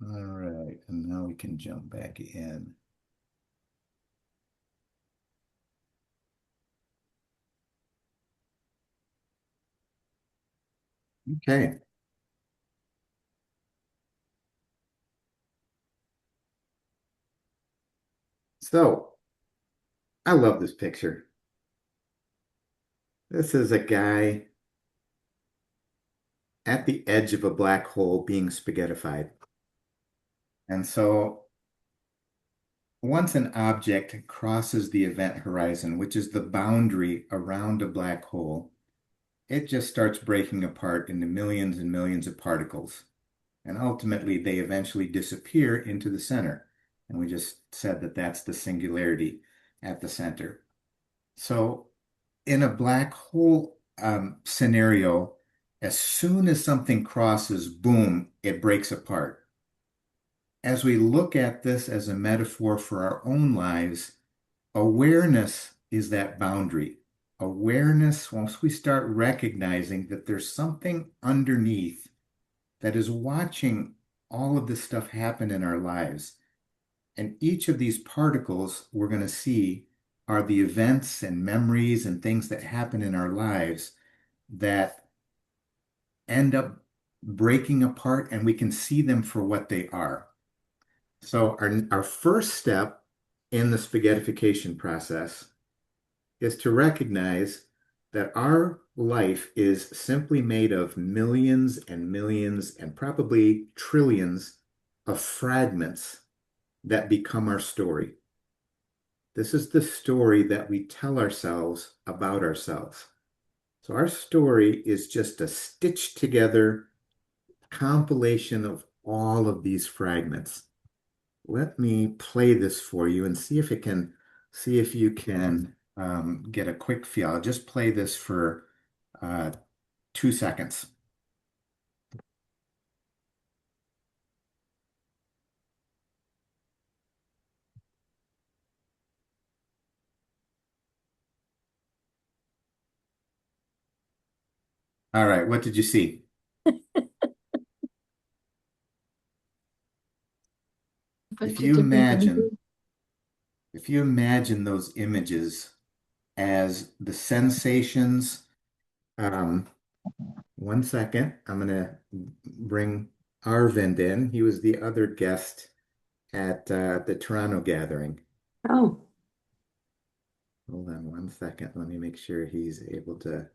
All right, and now we can jump back in. Okay, so I love this picture. This is a guy at the edge of a black hole being spaghettified. And so once an object crosses the event horizon, which is the boundary around a black hole, it just starts breaking apart into millions and millions of particles. And ultimately, they eventually disappear into the center. And we just said that that's the singularity at the center. So, in a black hole scenario, as soon as something crosses, boom, it breaks apart. As we look at this as a metaphor for our own lives, awareness is that boundary. Awareness, once we start recognizing that there's something underneath that is watching all of this stuff happen in our lives. And each of these particles we're going to see are the events and memories and things that happen in our lives that end up breaking apart, and we can see them for what they are. So our first step in the spaghettification process is to recognize that our life is simply made of millions and millions and probably trillions of fragments that become our story. This is the story that we tell ourselves about ourselves. So our story is just a stitched together compilation of all of these fragments. Let me play this for you and see if you can get a quick feel. I'll just play this for uh, 2 seconds. All right, what did you see? If bunch of you different imagine, images. if you imagine those images as the sensations, um, 1 second, I'm gonna bring Aravind in. He was the other guest at the Toronto gathering. Oh, Hold on 1 second. Let me make sure he's able to.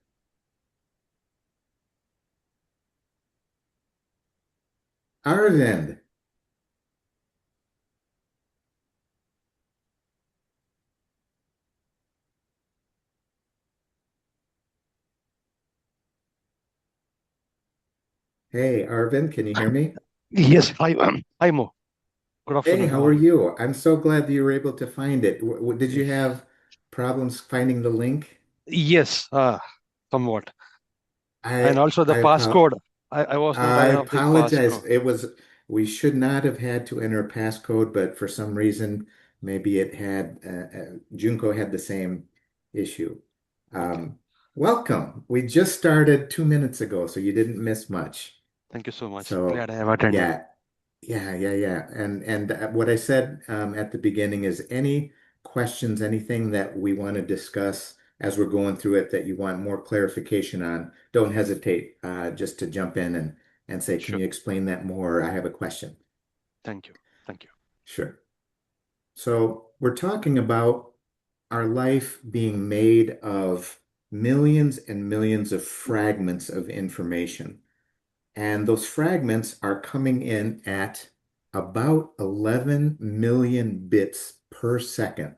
Aravind, hey, Aravind, can you hear me? Yes, hi Mo. Good Hey, afternoon. how How are are you? you? I'm so glad that you were able to find it. Did you Eh, have problems finding the link? Yes, somewhat. And I also the I apo- passcode. I was not I aware of the apologize. passcode. It was we should not have had to enter a passcode, but for some reason, maybe it had Junko had the same issue. Okay. Um, Welcome. We just started 2 minutes ago, so you didn't miss much. Thank you so much. So Glad I have attended. yeah, yeah. And what I said at the beginning is any questions, anything that we want to discuss as we're going through it that you want more clarification on, don't hesitate just to jump in and say, can Sure. you explain that more? I have a question. Thank you. Thank you. Sure. So we're talking about our life being made of millions and millions of fragments of information. And those fragments are coming in at about 11 million bits per second.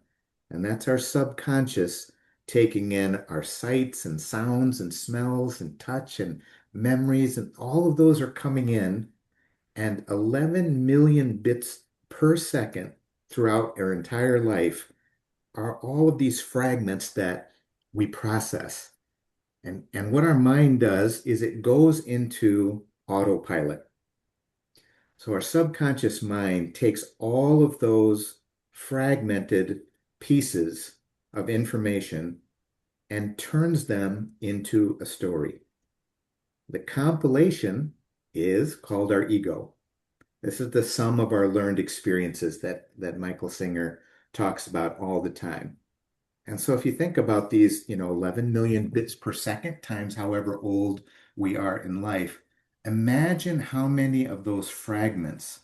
And that's our subconscious taking in our sights and sounds and smells and touch and memories, and all of those are coming in. And 11 million bits per second throughout our entire life are all of these fragments that we process. And what our mind does is it goes into autopilot. So our subconscious mind takes all of those fragmented pieces of information and turns them into a story. The compilation is called our ego. This is the sum of our learned experiences that Michael Singer talks about all the time. And so if you think about these, 11 million bits per second times however old we are in life, imagine how many of those fragments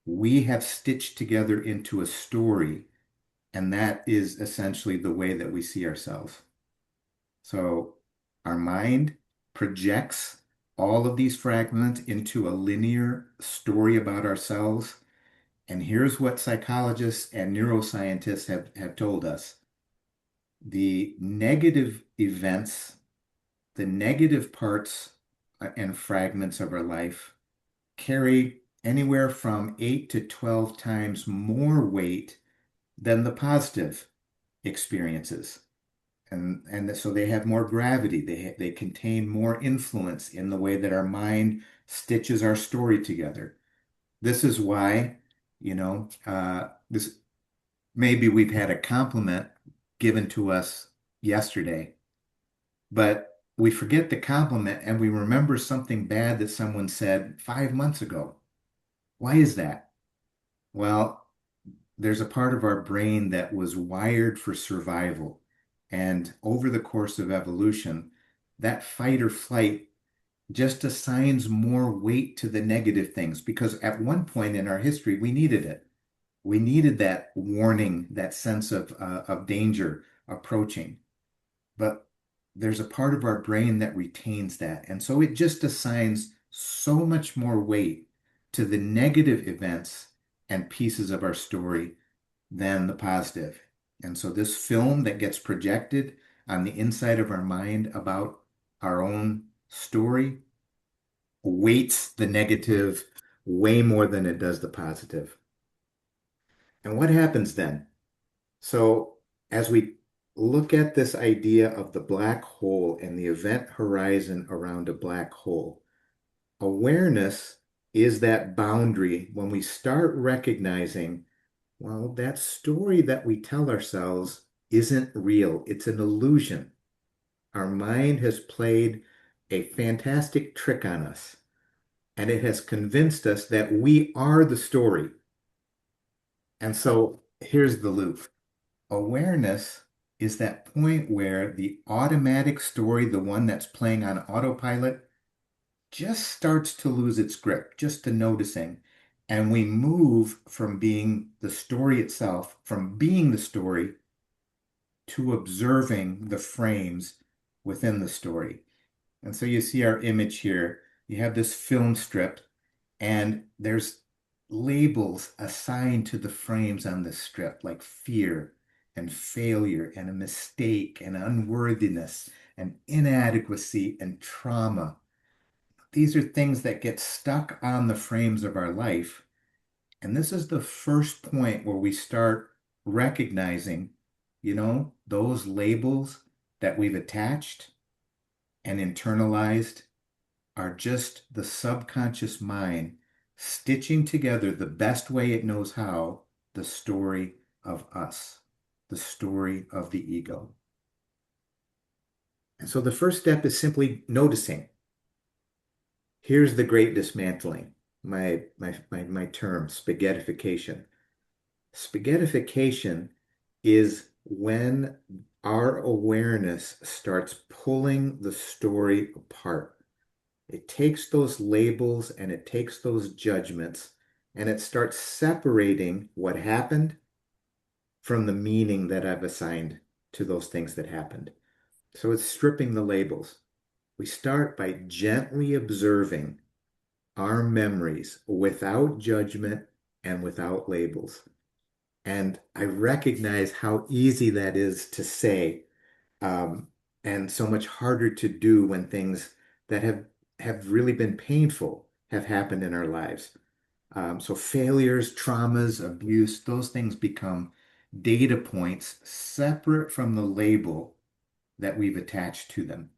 we have stitched together into a story, and that is essentially the way that we see ourselves. So our mind projects all of these fragments into a linear story about ourselves. And here's what psychologists and neuroscientists have told us. The negative events, the negative parts and fragments of our life carry anywhere from 8 to 12 times more weight than the positive experiences. And so they have more gravity. They contain more influence in the way that our mind stitches our story together. This is why, this maybe we've had a compliment given to us yesterday, but we forget the compliment and we remember something bad that someone said 5 months ago. Why is that? Well, there's a part of our brain that was wired for survival. And over the course of evolution, that fight or flight just assigns more weight to the negative things because at one point in our history, we needed it. We needed that warning, that sense of danger approaching. But there's a part of our brain that retains that. And so it just assigns so much more weight to the negative events and pieces of our story than the positive. And so this film that gets projected on the inside of our mind about our own story weights the negative way more than it does the positive. And what happens then? So as we look at this idea of the black hole and the event horizon around a black hole, awareness is that boundary when we start recognizing, well, that story that we tell ourselves isn't real. It's an illusion. Our mind has played a fantastic trick on us, and it has convinced us that we are the story. And so here's the loop. Awareness is that point where the automatic story, the one that's playing on autopilot, just starts to lose its grip, just to noticing. And we move from being the story itself, from being the story, to observing the frames within the story. And so you see our image here. You have this film strip, and there's labels assigned to the frames on this strip, like fear and failure and a mistake and unworthiness and inadequacy and trauma. These are things that get stuck on the frames of our life. And this is the first point where we start recognizing, those labels that we've attached and internalized are just the subconscious mind stitching together the best way it knows how the story of us, the story of the ego. And so the first step is simply noticing. Here's the great dismantling, my term, spaghettification. Spaghettification is when our awareness starts pulling the story apart. It takes those labels and it takes those judgments and it starts separating what happened from the meaning that I've assigned to those things that happened. So it's stripping the labels. We start by gently observing our memories without judgment and without labels. And I recognize how easy that is to say, um, and so much harder to do when things that have really been painful have happened in our lives. So failures, traumas, abuse, those things become data points separate from the label that we've attached to them.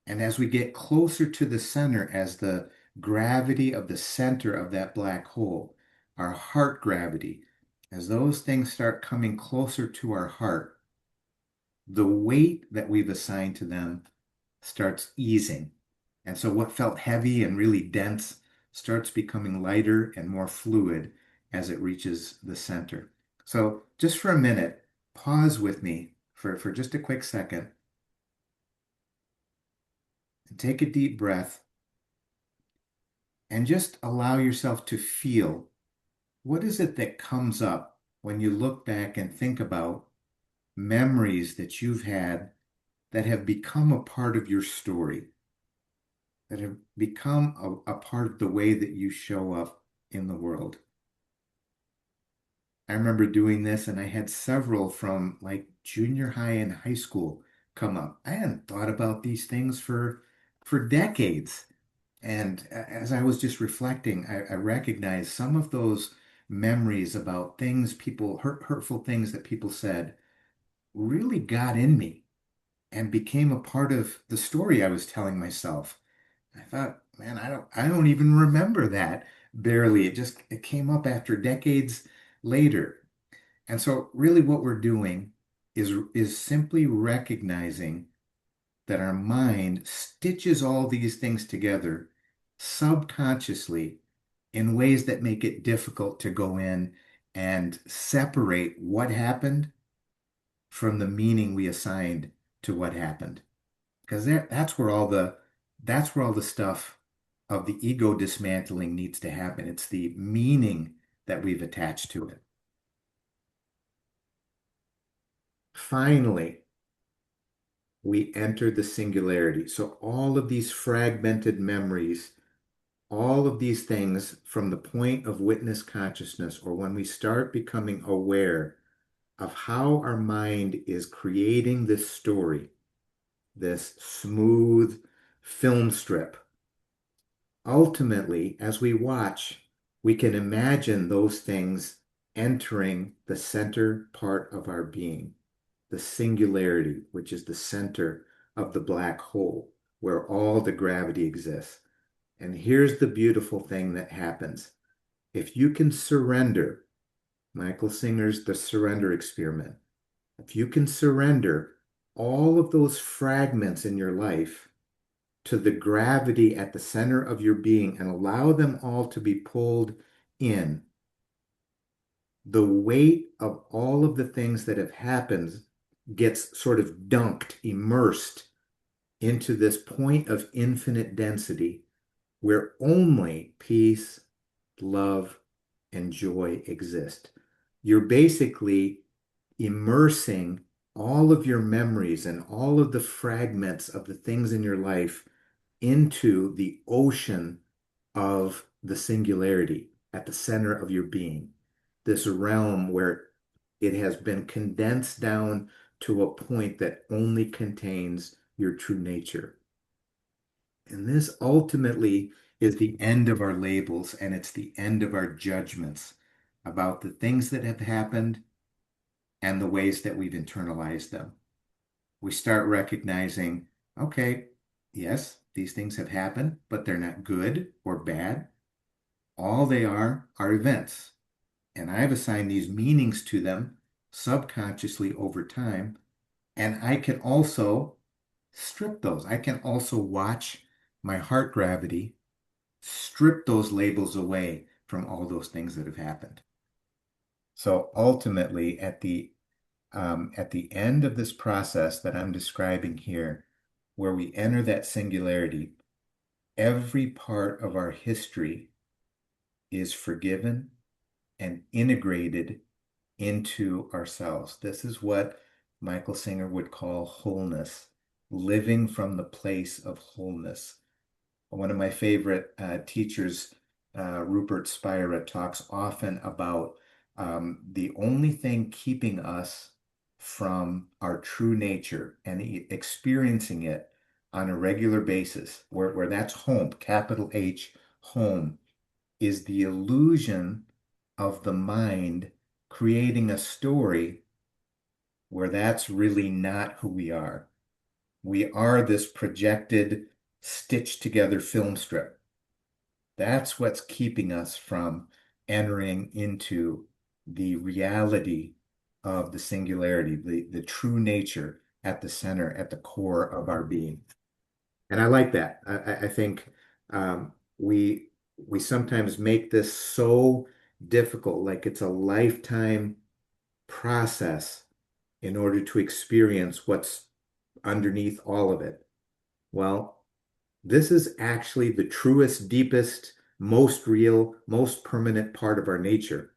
And as we get closer to the center, as the gravity of the center of that black hole, our heart gravity, as those things start coming closer to our heart, the weight that we've assigned to them starts easing. And so what felt heavy and really dense starts becoming lighter and more fluid as it reaches the center. So just for a minute, pause with me for just a quick second and take a deep breath and just allow yourself to feel what is it that comes up when you look back and think about memories that you've had that have become a part of your story, that have become a part of the way that you show up in the world. I remember doing this and I had several from like junior high and high school come up. I hadn't thought about these things for decades. And as I was just reflecting, I recognized some of those memories about things people, hurtful things that people said really got in me and became a part of the story I was telling myself. I thought, man, I don't even remember that barely. It came up after decades later. And so really what we're doing is simply recognizing that our mind stitches all these things together subconsciously in ways that make it difficult to go in and separate what happened from the meaning we assigned to what happened. Because that's where all the stuff of the ego dismantling needs to happen. It's the meaning that we've attached to it. Finally, we enter the singularity. So all of these fragmented memories, all of these things from the point of witness consciousness, or when we start becoming aware of how our mind is creating this story, this smooth film strip. Ultimately, as we watch, we can imagine those things entering the center part of our being, the singularity, which is the center of the black hole, where all the gravity exists. And here's the beautiful thing that happens. If you can surrender, Michael Singer's The Surrender Experiment, if you can surrender all of those fragments in your life to the gravity at the center of your being and allow them all to be pulled in, the weight of all of the things that have happened gets sort of dunked, immersed into this point of infinite density where only peace, love, and joy exist. You're basically immersing all of your memories and all of the fragments of the things in your life into the ocean of the singularity at the center of your being, this realm where it has been condensed down to a point that only contains your true nature. And this ultimately is the end of our labels and it's the end of our judgments about the things that have happened and the ways that we've internalized them. We start recognizing, okay, yes, these things have happened, but they're not good or bad. All they are events. And I've assigned these meanings to them subconsciously over time. And I can also strip those. I can also watch my heart gravity strip those labels away from all those things that have happened. So ultimately, at the end of this process that I'm describing here, where we enter that singularity, every part of our history is forgiven and integrated into ourselves. This is what Michael Singer would call wholeness, living from the place of wholeness. One of my favorite teachers, Rupert Spira, talks often about the only thing keeping us from our true nature and experiencing it on a regular basis, where that's home, capital H, home, is the illusion of the mind creating a story where that's really not who we are. We are this projected, stitched together film strip. That's what's keeping us from entering into the reality of the singularity, the true nature at the center, at the core of our being. And I like that. I think we we sometimes make this so difficult, like it's a lifetime process in order to experience what's underneath all of it. Well, this is actually the truest, deepest, most real, most permanent part of our nature,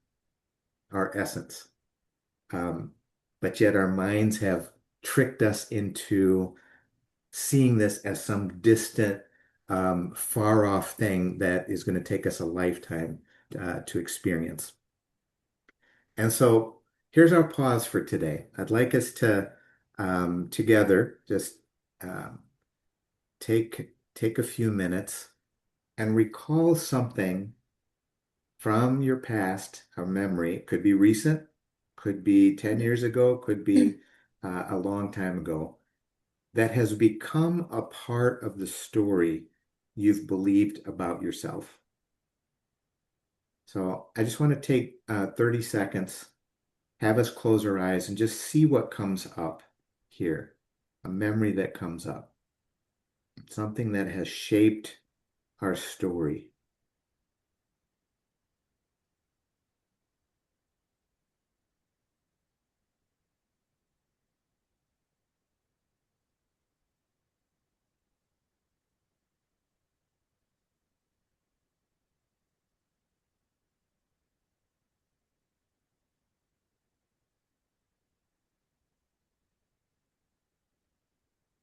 our essence. Um, but yet our minds have tricked us into seeing this as some distant, far off thing that is going to take us a lifetime to experience. And so here's our pause for today. I'd like us to together just um, take a few minutes and recall something from your past, a memory. It could be recent, could be 10 years ago, could be a long time ago, that has become a part of the story you've believed about yourself. So I just want to take 30 seconds, have us close our eyes and just see what comes up here. A memory that comes up, something that has shaped our story.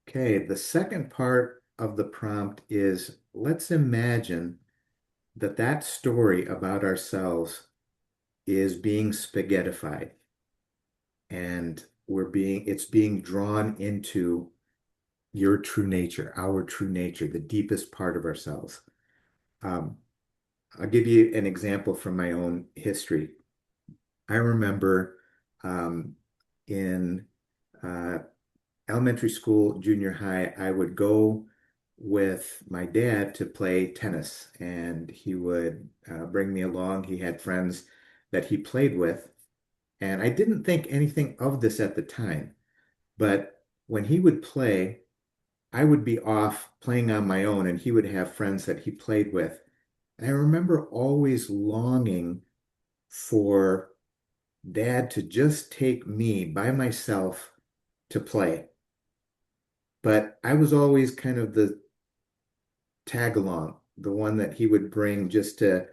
Okay, the second part of the prompt is let's imagine that that story about ourselves is being spaghettified and it's being drawn into your true nature, our true nature, the deepest part of ourselves. Um, I'll give you an example from my own history. I remember in uh, elementary school, junior high, I would go with my dad to play tennis, and he would bring me along. He had friends that he played with, and I didn't think anything of this at the time. But when he would play, I would be off playing on my own, and he would have friends that he played with. And I remember always longing for dad to just take me by myself to play. But I was always kind of the tag along, the one that he would bring just to,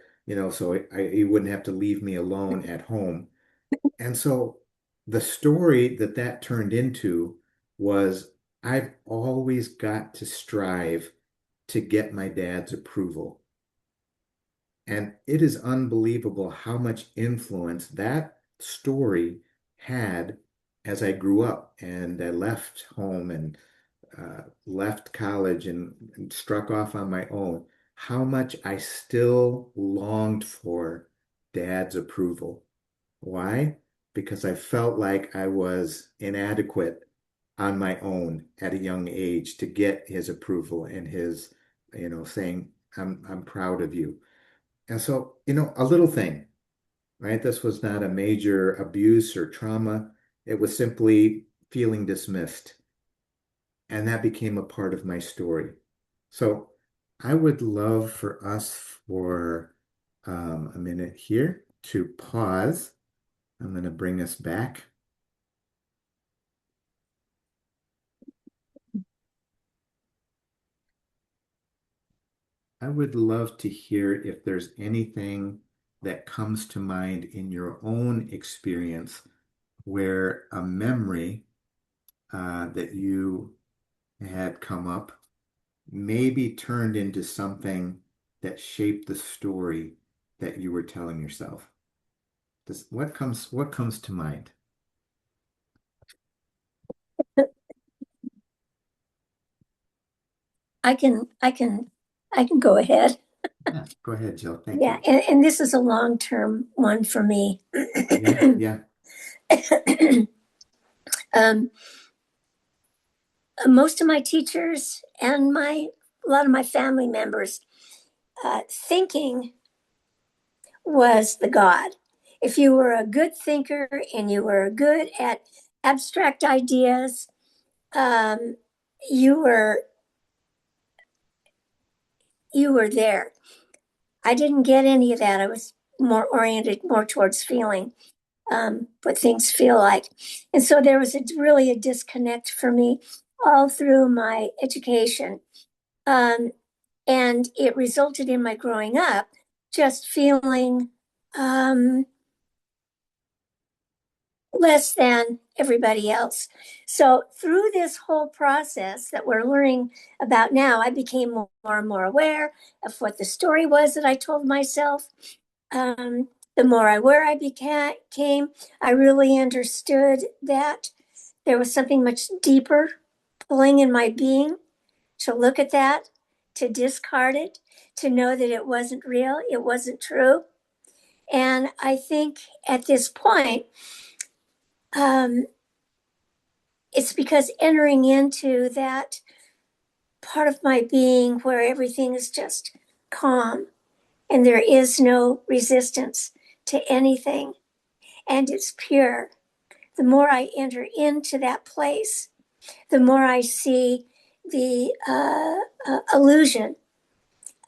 so he wouldn't have to leave me alone at home. And so the story that that turned into was I've always got to strive to get my dad's approval. And it is unbelievable how much influence that story had as I grew up and I left home and left college and struck off on my own, how much I still longed for dad's approval. Why? Because I felt like I was inadequate on my own at a young age to get his approval and his, saying, I'm proud of you. And so, a little thing, right? This was not a major abuse or trauma. It was simply feeling dismissed. And that became a part of my story. So I would love for us for a minute here to pause. I'm going to bring us back. I would love to hear if there's anything that comes to mind in your own experience where a memory that you had come up maybe turned into something that shaped the story that you were telling yourself. What comes to mind? I can go ahead. Yeah, go ahead, Jill. Thank Yeah, you. and this is a long-term one for me. Yeah, yeah. um, Most of my teachers and a lot of my family members, thinking was the God. If you were a good thinker and you were good at abstract ideas, um, you were you were there. I didn't get any of that. I was more oriented more towards feeling, what things feel like. And so there was really a disconnect for me all through my education. Um, and it resulted in my growing up just feeling um, less than everybody else. So through this whole process that we're learning about now, I became more and more aware of what the story was that I told myself. The more aware I became, I really understood that there was something much deeper pulling in my being to look at that, to discard it, to know that it wasn't real, it wasn't true. And I think at this point, um, it's because entering into that part of my being where everything is just calm and there is no resistance to anything and it's pure. The more I enter into that place, the more I see the illusion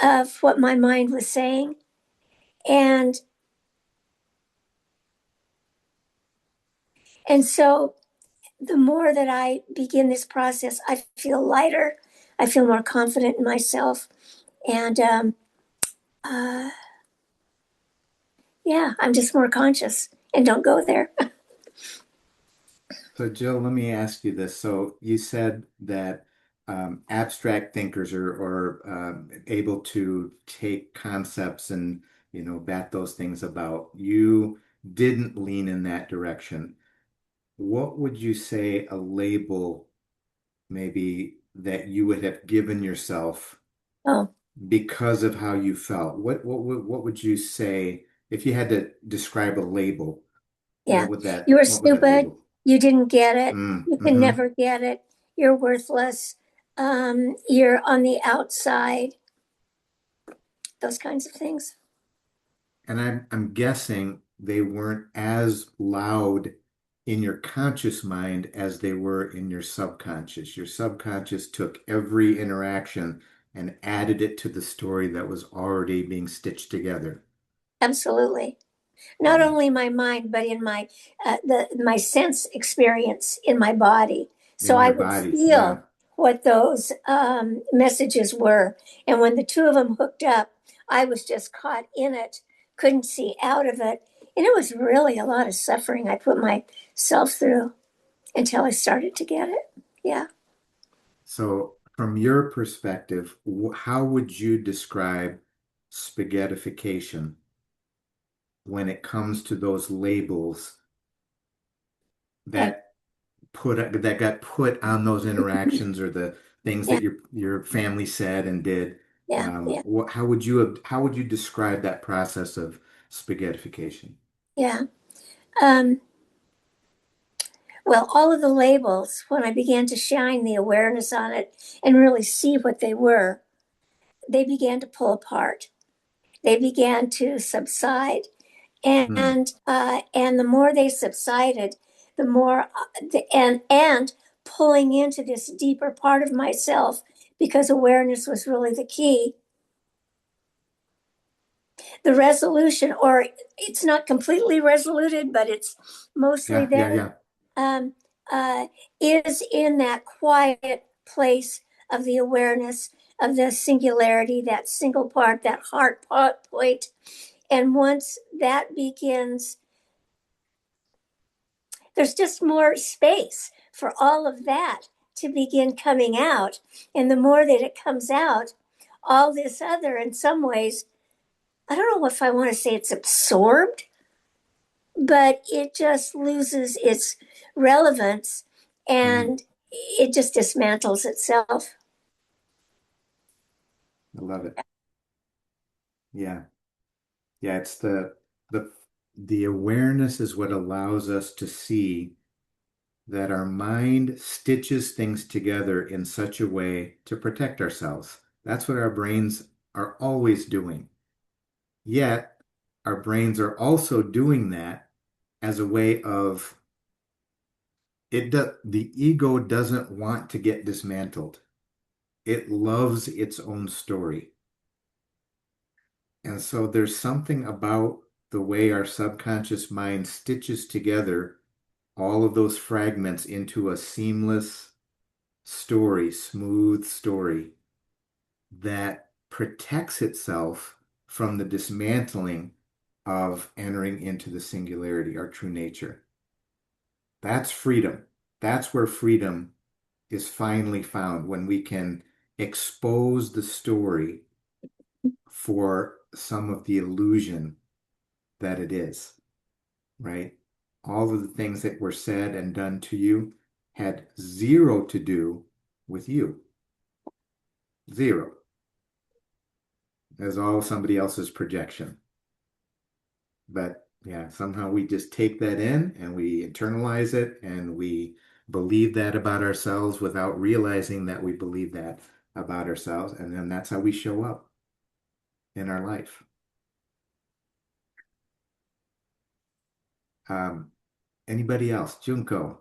of what my mind was saying. And so the more that I begin this process, I feel lighter. I feel more confident in myself. And uh, yeah, I'm just more conscious and don't go there. So, Jill, let me ask you this. So, you said that abstract thinkers are able to take concepts and, bat those things about. You didn't lean in that direction. What would you say a label maybe that you would have given yourself Oh, because of how you felt? What would you say if you had to describe a label? yeah. You were What would that stupid. label? You didn't get it. You can Mm-hmm. never get it. You're worthless. You're on the outside. Those kinds of things. And I'm guessing they weren't as loud in your conscious mind as they were in your subconscious. Your subconscious took every interaction and added it to the story that was already being stitched together. Absolutely. Not Yeah, only my mind, but in my sense experience in my body. So in I your would body. feel Yeah. what those messages were, and when the two of them hooked up, I was just caught in it, couldn't see out of it, and it was really a lot of suffering I put myself through until I started to get it. Yeah. So, from your perspective, how would you describe spaghettification when it comes to those labels Uh, that that got put on those interactions or the things yeah. that your family said and did. Yeah. Yeah. How would you describe that process of spaghettification? Yeah. Um, well, all of the labels, when I began to shine the awareness on it and really see what they were, they began to pull apart. They began to subside, Hmm. and the more they subsided, the more and pulling into this deeper part of myself because awareness was really the key. The resolution, or it's not completely resoluted, but it's mostly Yeah, yeah, there. yeah. Um, uh, is in that quiet place of the awareness of the singularity, that single part, that heart point. And once that begins, there's just more space for all of that to begin coming out. And the more that it comes out, all this other, in some ways, I don't know if I want to say it's absorbed, but it just loses its relevance Hmm. and it just dismantles itself. I love it. Yeah. Yeah, it's the the awareness is what allows us to see that our mind stitches things together in such a way to protect ourselves. That's what our brains are always doing. Yet, our brains are also doing that as a way of the ego doesn't want to get dismantled. It loves its own story. And so there's something about the way our subconscious mind stitches together all of those fragments into a seamless story, smooth story that protects itself from the dismantling of entering into the singularity, our true nature. That's freedom. That's where freedom is finally found when we can expose the story for some of the illusion that it is, right? All of the things that were said and done to you had zero to do with you. Zero. As all somebody else's projection. But yeah, somehow we just take that in and we internalize it and we believe that about ourselves without realizing that we believe that about ourselves. And then that's how we show up in our life. Um, Anybody else? Junko,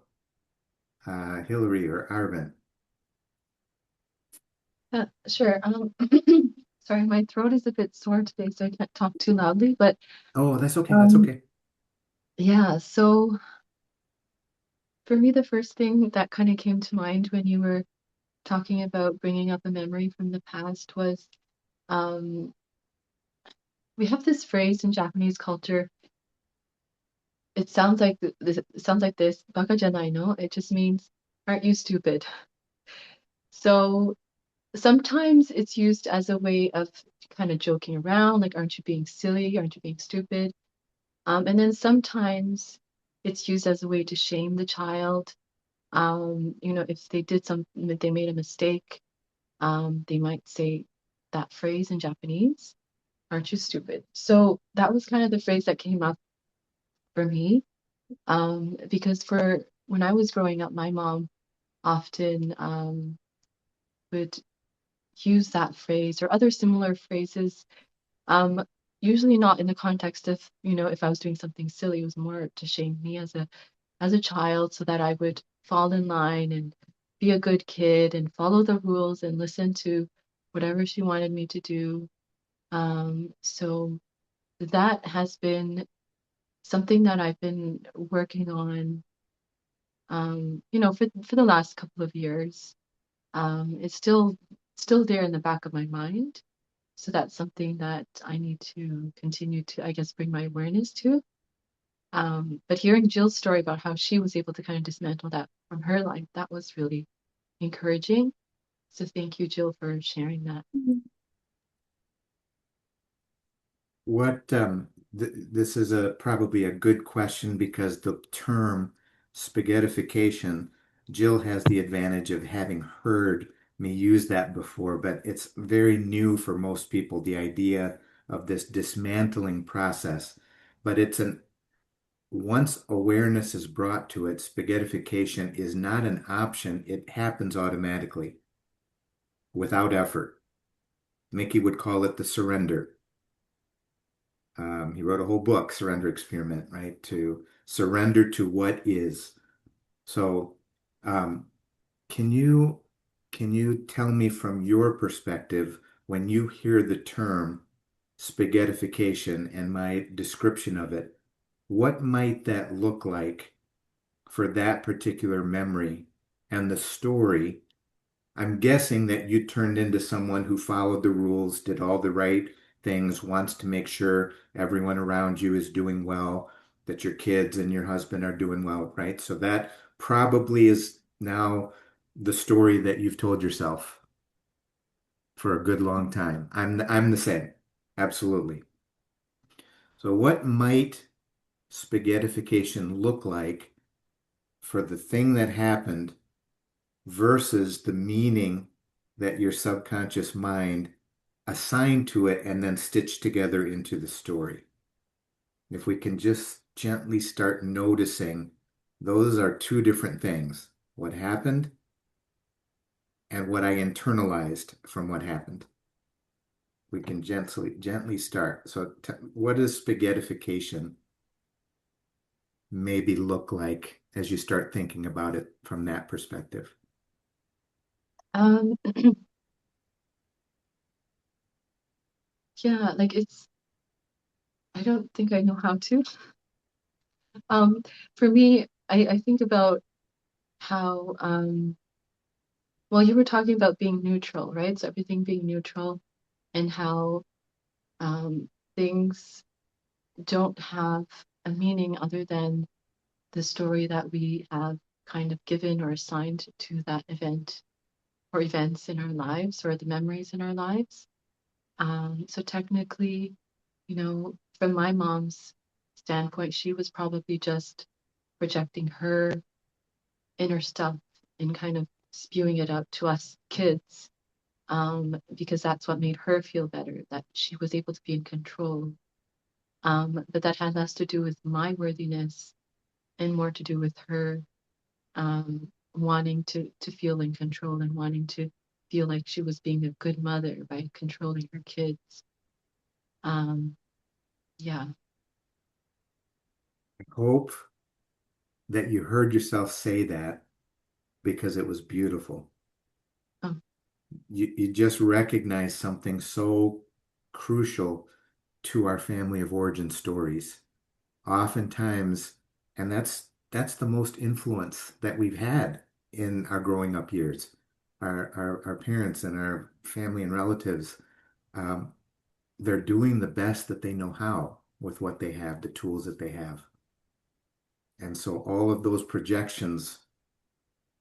Hillary, or Arvind? Sure. Sorry, my throat is a bit sore today, so I can't talk too loudly. But Oh, that's okay. That's um, okay. yeah, so for me, the first thing that kind of came to mind when you were talking about bringing up a memory from the past was um, we have this phrase in Japanese culture. It sounds like this, "Baka janai no?" It just means, "Aren't you stupid?" So sometimes it's used as a way of kind of joking around, like, "Aren't you being silly? Aren't you being stupid?" And then sometimes it's used as a way to shame the child. If they did something, if they made a mistake, they might say that phrase in Japanese, "Aren't you stupid?" So that was kind of the phrase that came up for me. Because for when I was growing up, my mom often would use that phrase or other similar phrases. Um, Usually not in the context of, if I was doing something silly, it was more to shame me as a child so that I would fall in line and be a good kid and follow the rules and listen to whatever she wanted me to do. So that has been something that I've been working on, for the last couple of years. It's still there in the back of my mind. So that's something that I need to continue to, I guess, bring my awareness to. But hearing Jill's story about how she was able to kind of dismantle that from her life, that was really encouraging. So thank you, Jill, for sharing that. What th this is a probably a good question because the term spaghettification, Jill has the advantage of having heard me use that before, but it's very new for most people, the idea of this dismantling process. But it's an once awareness is brought to it, spaghettification is not an option. It happens automatically without effort. Mickey would call it the surrender. He wrote a whole book, Surrender Experiment, right? To surrender to what is. So, um, can you can you tell me from your perspective when you hear the term spaghettification and my description of it, what might that look like for that particular memory and the story? I'm guessing that you turned into someone who followed the rules, did all the right things, wants to make sure everyone around you is doing well, that your kids and your husband are doing well, right? So that probably is now the story that you've told yourself for a good long time. I'm the same. Absolutely. So what might spaghettification look like for the thing that happened versus the meaning that your subconscious mind assigned to it and then stitched together into the story. If we can just gently start noticing, those are two different things. What happened and what I internalized from what happened. We can gently start. So what does spaghettification maybe look like as you start thinking about it from that perspective? Um, yeah, like I don't think I know how to. Um, for me, I think about how, well, you were talking about being neutral, right? So everything being neutral and how um, things don't have a meaning other than the story that we have kind of given or assigned to that event or events in our lives or the memories in our lives. So technically, from my mom's standpoint, she was probably just projecting her inner stuff and kind of spewing it out to us kids, because that's what made her feel better, that she was able to be in control. But that had less to do with my worthiness and more to do with her wanting to feel in control and wanting to feel like she was being a good mother by controlling her kids. Um, yeah. I hope that you heard yourself say that because it was beautiful. Oh, You just recognize something so crucial to our family of origin stories. Oftentimes, and that's the most influence that we've had in our growing up years. Our parents and our family and relatives, um, they're doing the best that they know how with what they have, the tools that they have. And so all of those projections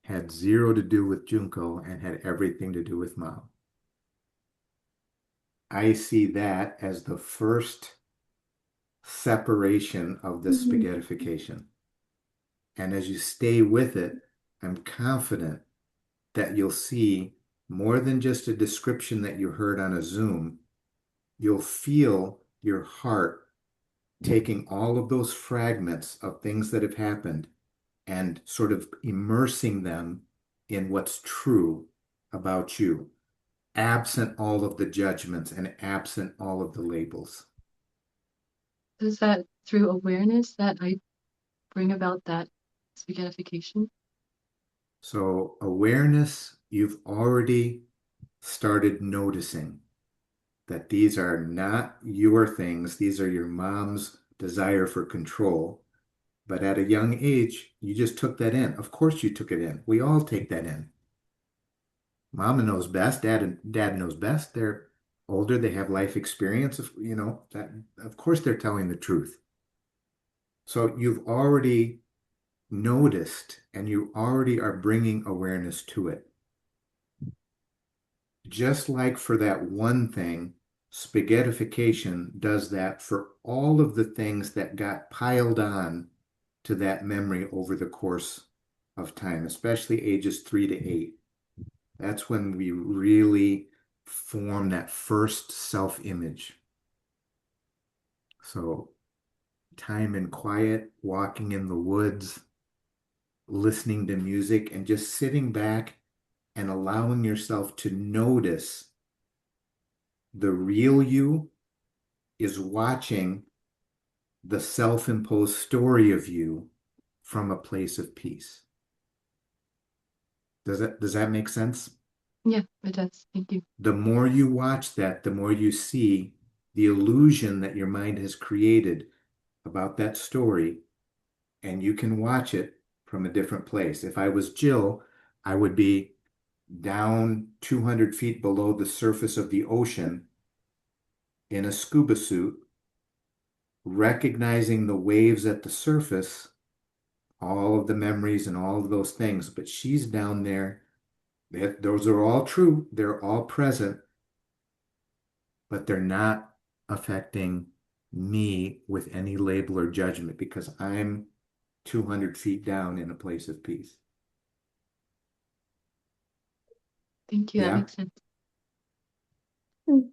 had zero to do with Junko and had everything to do with mom. I see that as the first separation of the Mhm. spaghettification. And as you stay with it, I'm confident that you'll see more than just a description that you heard on a Zoom. You'll feel your heart taking all of those fragments of things that have happened and sort of immersing them in what's true about you, absent all of the judgments and absent all of the labels. is that through awareness that I bring about that spaghettification? So, awareness, you've already started noticing that these are not your things, these are your mom's desire for control. But at a young age, you just took that in. Of course, you took it in. We all take that in. Mama knows best, dad knows best. They're older, they have life experience that of course they're telling the truth. So you've already noticed and you already are bringing awareness to it. Just like for that one thing, spaghettification does that for all of the things that got piled on to that memory over the course of time, especially ages 3 to 8. That's when we really form that first self-image. So, time in quiet, walking in the woods, listening to music, and just sitting back and allowing yourself to notice the real you is watching the self-imposed story of you from a place of peace. Does that make sense? Yeah, it does. Thank you. The more you watch that, the more you see the illusion that your mind has created about that story, and you can watch it from a different place. If I was Jill, I would be down 200 feet below the surface of the ocean in a scuba suit, recognizing the waves at the surface, all of the memories and all of those things. But she's down there. Those are all true. They're all present, but they're not affecting me with any label or judgment because I'm 200 feet down in a place of peace. Thank you. That Yeah. makes sense. Mm.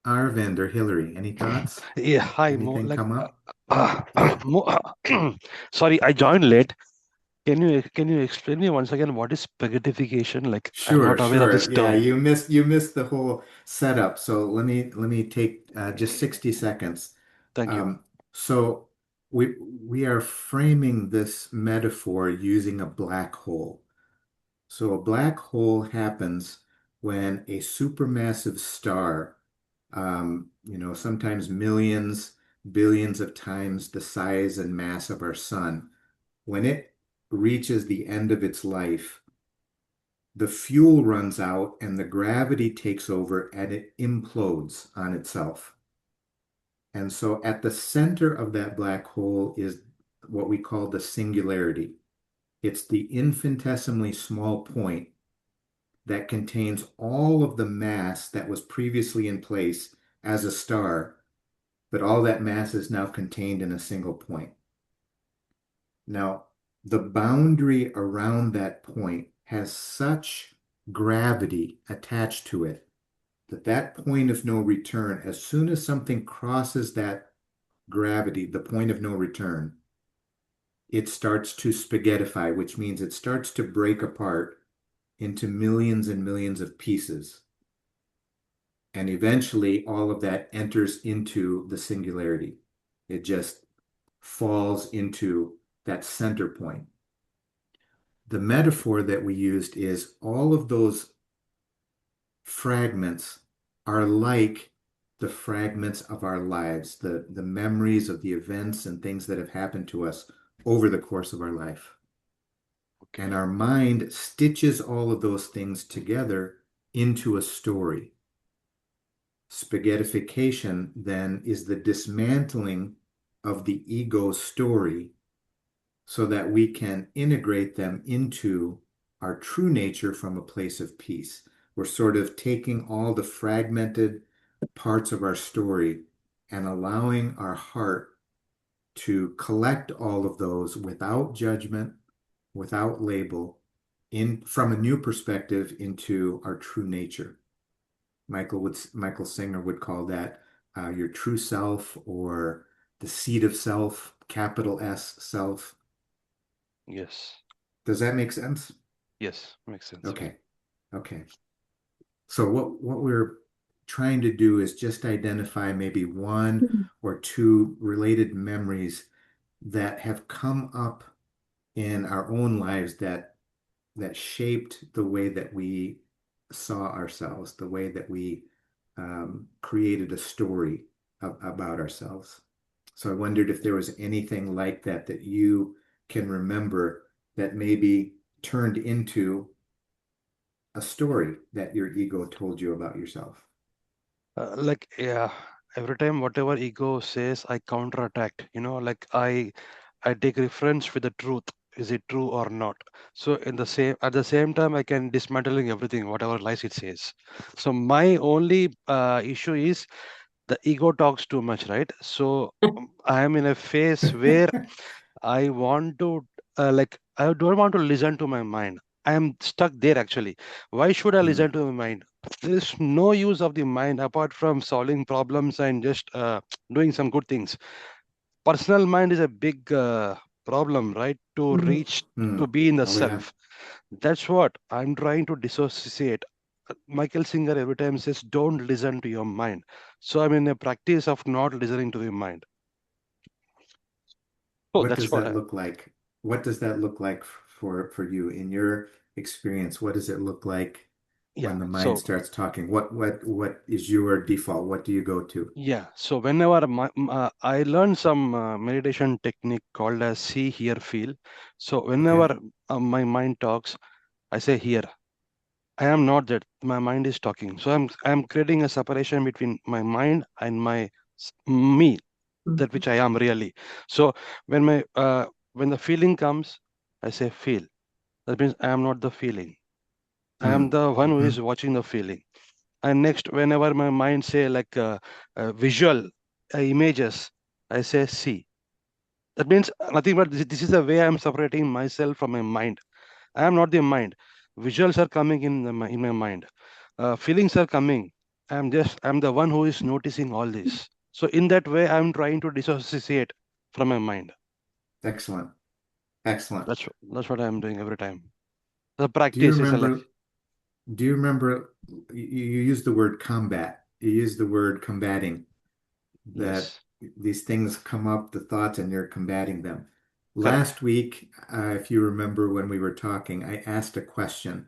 Aravind or Hillary, any thoughts? Yeah, hi, Mo. Anything come up? Mo, sorry, I joined late. Can you explain me once again what is spaghettification? Like, I'm Sure, not aware of this sure. Yeah, term. you missed the whole setup. So let me take just 60 seconds. Thank you. Um, so we are framing this metaphor using a black hole. So a black hole happens when a supermassive star, sometimes millions, billions of times the size and mass of our sun, when it reaches the end of its life, the fuel runs out and the gravity takes over and it implodes on itself. And so at the center of that black hole is what we call the singularity. It's the infinitesimally small point that contains all of the mass that was previously in place as a star, but all that mass is now contained in a single point. Now, the boundary around that point has such gravity attached to it that that point of no return, as soon as something crosses that gravity, the point of no return, it starts to spaghettify, which means it starts to break apart into millions and millions of pieces. And eventually, all of that enters into the singularity. It just falls into that center point. The metaphor that we used is all of those fragments are like the fragments of our lives, the memories of the events and things that have happened to us over the course of our life. And Okay. our mind stitches all of those things together into a story. Spaghettification then is the dismantling of the ego story so that we can integrate them into our true nature from a place of peace. We're sort of taking all the fragmented parts of our story and allowing our heart to collect all of those without judgment, without label, in from a new perspective into our true nature. Michael Singer would call that your true self or the seed of self, capital S self. Yes. Does that make sense? Yes. Makes sense. Okay. Okay. So what we're trying to do is just identify maybe one Mhm. or two related memories that have come up in our own lives that shaped the way that we saw ourselves, the way that we created a story about ourselves. So I wondered if there was anything like that that you can remember that maybe turned into a story that your ego told you about yourself. Like, yeah, every time whatever ego says, I counterattack. Like I take reference with the truth. Is it true or not? So at the same time, I can dismantling everything, whatever lies it says. So my only issue is the ego talks too much, right? So I am in a phase where I want to I don't want to listen to my mind. I am stuck there actually. Why should I Hmm. listen to my mind? There is no use of the mind apart from solving problems and just doing some good things. Personal mind is a big problem, right? To Mhm. reach Hmm. to be in the Oh yeah. self. That's what I'm trying to dissociate. Michael Singer every time says, "Don't listen to your mind." So I'm in a practice of not listening to the mind. Oh, What that's does what that I. look like? What does that look like for you in your experience? What does it look like Yeah. when the mind So starts talking? What is your default? What do you go to? yeah, so whenever I learned some meditation technique called as see, hear, feel. So Okay. whenever my mind talks, I say here. I am not that. My mind is talking. So I'm creating a separation between my mind and me, that Mhm. which I am really. So when my when the feeling comes, I say feel. That means I am not the feeling. I am Hmm. the one who is Hmm. watching the feeling. And next, whenever my mind say like visual images, I say see. That means nothing but this is the way I'm separating myself from my mind. I am not the mind. Visuals are coming in my mind. Feelings are coming. I'm the one who is noticing all this. So in that way, I'm trying to dissociate from my mind. Excellent. Excellent. That's what I'm doing every time. The Do you practice is like remember do you remember you use the word combat? You use the word combating, that yes, these things come up, the thoughts, and you're combating them. correct. Last week, if you remember when we were talking, I asked a question,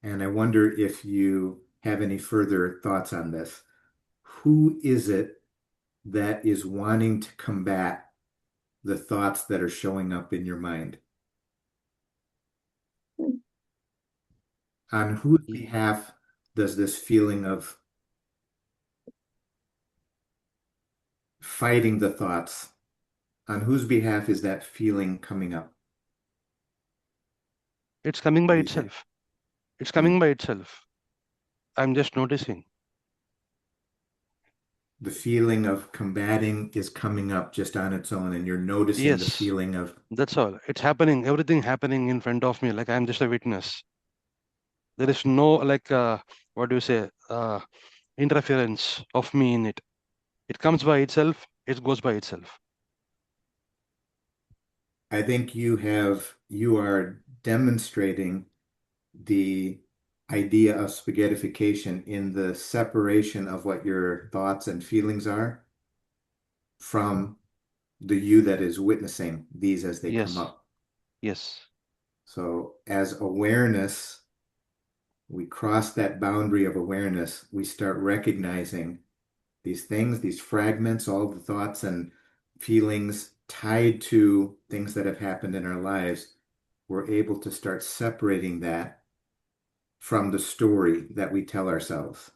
and I wonder if you have any further thoughts on this. Who is it that is wanting to combat the thoughts that are showing up in your mind? On whose behalf does this feeling of fighting the thoughts, on whose behalf is that feeling coming up? It's coming What by do you think? itself. It's coming by itself. I'm just noticing. The feeling of combating is coming up just on its own, and you're noticing the Yes, feeling of, that's all. It's happening. Everything happening in front of me. Like I'm just a witness. There is no like what do you say? Interference of me in it. It comes by itself. It goes by itself. I think you are demonstrating the idea of spaghettification in the separation of what your thoughts and feelings are from the you that is witnessing these as they come Yes. up. Yes. So, as awareness, we cross that boundary of awareness, we start recognizing these things, these fragments, all the thoughts and feelings tied to things that have happened in our lives. We're able to start separating that from the story that we tell ourselves.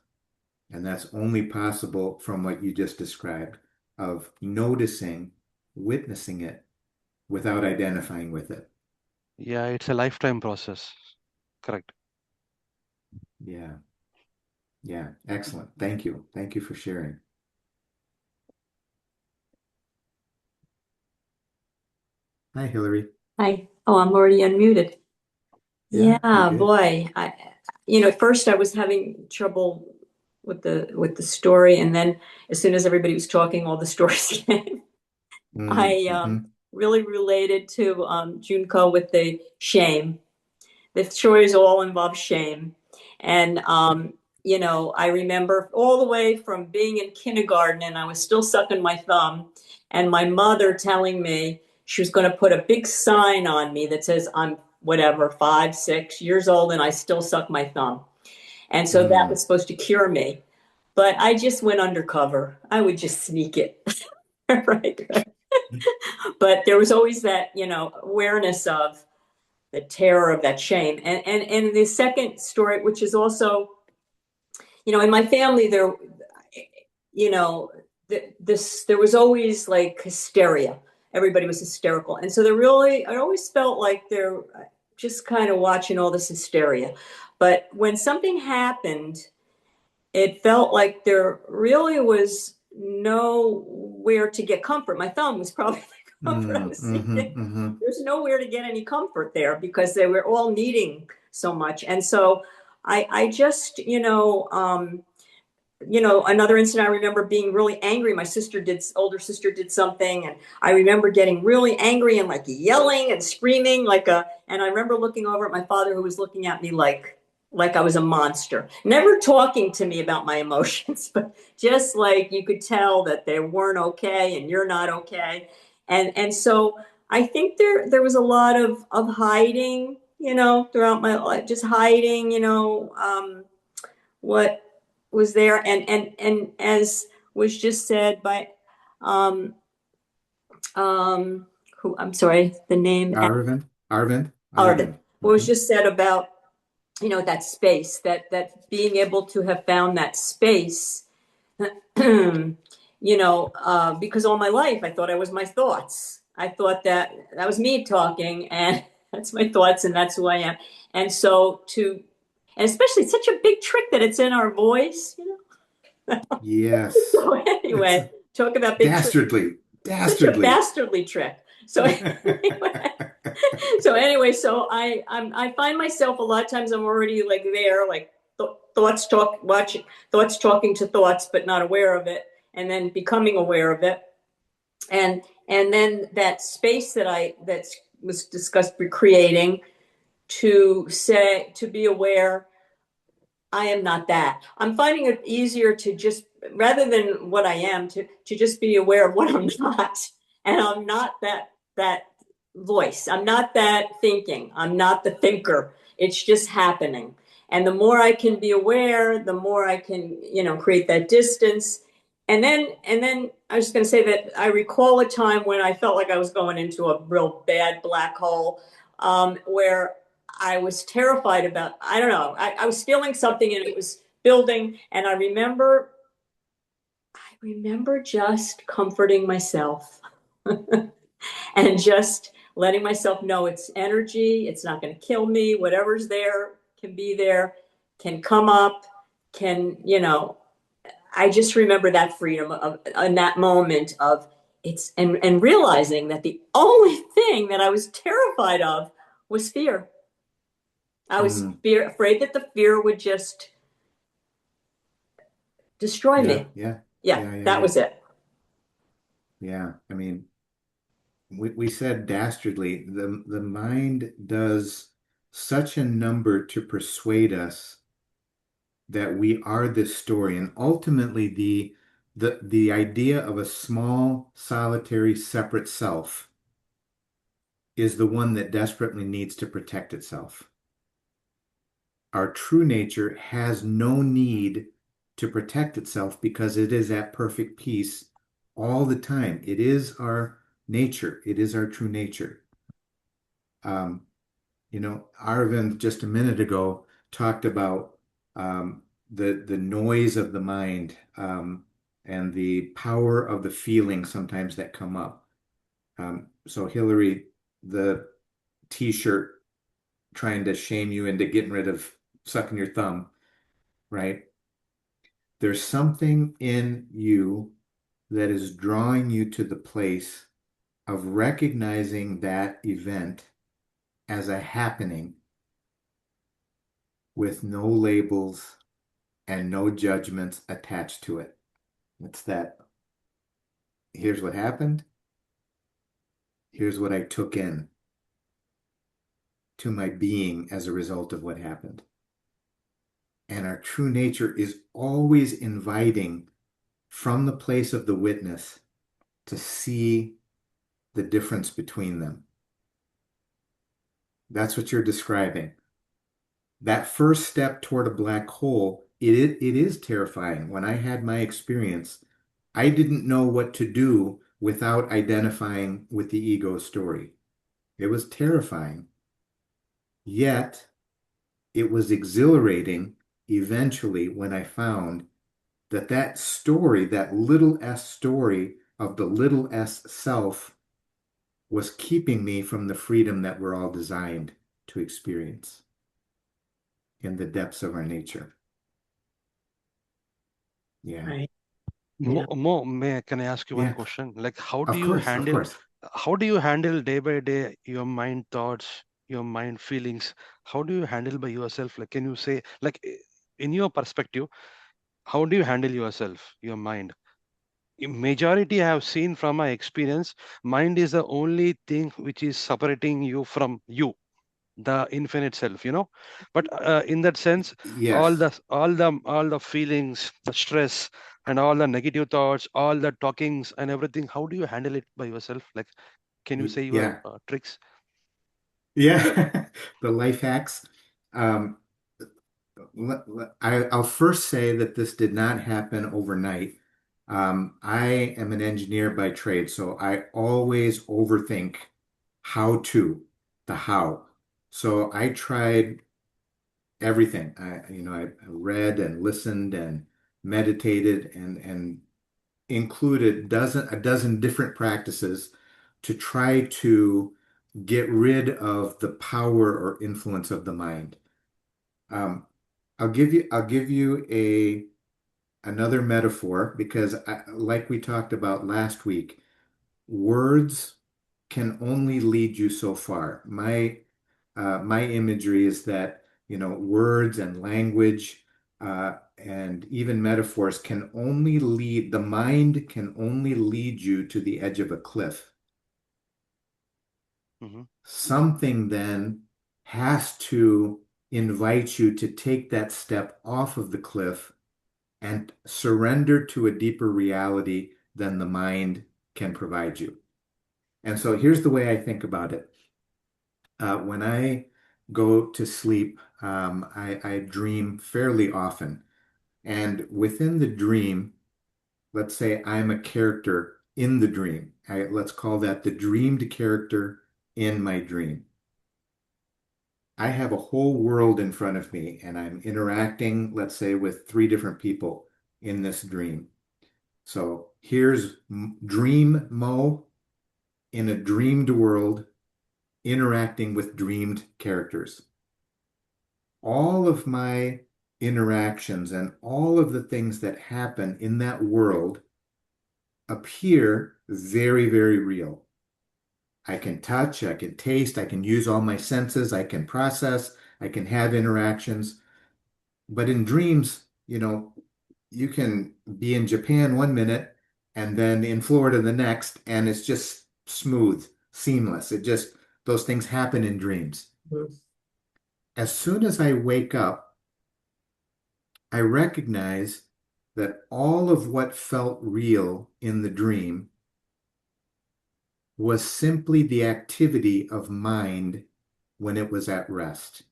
And that's only possible from what you just described of noticing, witnessing it without identifying with it. Yeah, it's a lifetime process. Correct. Yeah. Yeah. Excellent. Thank you. Thank you for sharing. Hi, Hillary. Hi. Oh, I'm already unmuted. Yeah, you're Yeah, good. boy. At first I was having trouble with the story, and then as soon as everybody was talking, all the stories came. I Mm-hmm. really related to Junko with the shame. The stories all involve shame. And, I remember all the way from being in kindergarten and I was still sucking my thumb, and my mother telling me she was going to put a big sign on me that says I'm whatever, 5, 6 years old, and I still suck my thumb. And so that Mm. was supposed to cure me. But I just went undercover. I would just sneak it. Right. But there was always that, awareness of the terror of that shame. And the second story, which is also, in my family, you know, there was always like hysteria. Everybody was hysterical, and so I always felt like they're just kind of watching all this hysteria. But when something happened, it felt like there really was nowhere to get comfort. My thumb was probably the comfort I Mm. was seeking. Mm-hmm. There's nowhere to get any comfort there because they were all needing so much. And so I just, another incident, I remember being really angry. My older sister did something, and I remember getting really angry and like yelling and screaming and I remember looking over at my father, who was looking at me like I was a monster, never talking to me about my emotions, but just like you could tell that they weren't okay and you're not okay. And so I think there was a lot of hiding, throughout my life, just hiding, what was there. And as was just said by um who, I'm sorry, the name, Aravind? Arvind? Arden, Arvind. what was Mm-hmm. just said about, that space, that being able to have found that space. Because all my life I thought I was my thoughts. I thought that was me talking, and that's my thoughts, and that's who I am. And so and especially it's such a big trick that it's in our voice. Yes. So It's anyway, talk about big trick. dastardly. Such a Dastardly. dastardly trick. So anyway, I find myself a lot of times I'm already like there, like thoughts talking to thoughts, but not aware of it, and then becoming aware of it, and then that space that was discussed, creating to be aware. I am not that. I'm finding it easier to just, rather than what I am, to just be aware of what I'm not. And I'm not that voice. I'm not that thinking. I'm not the thinker. It's just happening. And the more I can be aware, the more I can, create that distance. And then I was just going to say that I recall a time when I felt like I was going into a real bad black hole, where I was terrified about, I don't know, I was feeling something and it was building. And I remember just comforting myself and just letting myself know it's energy, it's not going to kill me, whatever's there can be there, can come up, I just remember that freedom of in that moment of it's and realizing that the only thing that I was terrified of was fear. I was Mm. afraid that the fear would just destroy Yeah, me. yeah, Yeah, yeah, yeah, that yeah. was it. Yeah. I mean, we said dastardly, the mind does such a number to persuade us that we are this story. And ultimately the idea of a small, solitary, separate self is the one that desperately needs to protect itself. Our true nature has no need to protect itself because it is at perfect peace all the time. It is our nature. It is our true nature. Um, Aravind just a minute ago talked about the noise of the mind and the power of the feelings sometimes that come up. So Hillary, the T-shirt trying to shame you into getting rid of sucking your thumb, right? There's something in you that is drawing you to the place of recognizing that event as a happening with no labels and no judgments attached to it. It's that here's what happened, here's what I took in to my being as a result of what happened. And our true nature is always inviting from the place of the witness to see the difference between them. That's what you're describing. That first step toward a black hole, it is terrifying. When I had my experience, I didn't know what to do without identifying with the ego story. It was terrifying. Yet, it was exhilarating eventually when I found that that story, that little s story of the little s self, was keeping me from the freedom that we're all designed to experience in the depths of our nature. Yeah. Right. Yeah. Can I ask you one Yeah. question? Like, Of course. Of course. how do you handle day by day your mind thoughts, your mind feelings? How do you handle by yourself? Like, can you say, like, in your perspective, how do you handle yourself, your mind? In majority I have seen from my experience, mind is the only thing which is separating you from you, the infinite self, but in that sense, Yes. all the feelings, the stress, and all the negative thoughts, all the talkings and everything, how do you handle it by yourself? Like, can you say your Yeah. tricks? Yeah. The life hacks. Um, I'll first say that this did not happen overnight. I am an engineer by trade, so I always overthink how to, the how. So I tried everything. I read and listened and meditated and included a dozen different practices to try to get rid of the power or influence of the mind. Um, I'll give you a another metaphor because like we talked about last week, words can only lead you so far. My imagery is that, words and language and even metaphors can only lead, the mind can only lead you to the edge of a cliff. Hmm. Something then has to invite you to take that step off of the cliff and surrender to a deeper reality than the mind can provide you. And so here's the way I think about it. When I go to sleep, I dream fairly often. And within the dream, let's say I'm a character in the dream. Let's call that the dreamed character in my dream. I have a whole world in front of me, and I'm interacting, let's say, with three different people in this dream. So here's Dream Mo in a dreamed world interacting with dreamed characters. All of my interactions and all of the things that happen in that world appear very, very real. I can touch, I can taste, I can use all my senses, I can process, I can have interactions. But in dreams, you can be in Japan one minute and then in Florida the next, and it's just smooth, seamless. Those things happen in dreams. As soon as I wake up, I recognize that all of what felt real in the dream was simply the activity of mind when it was at rest.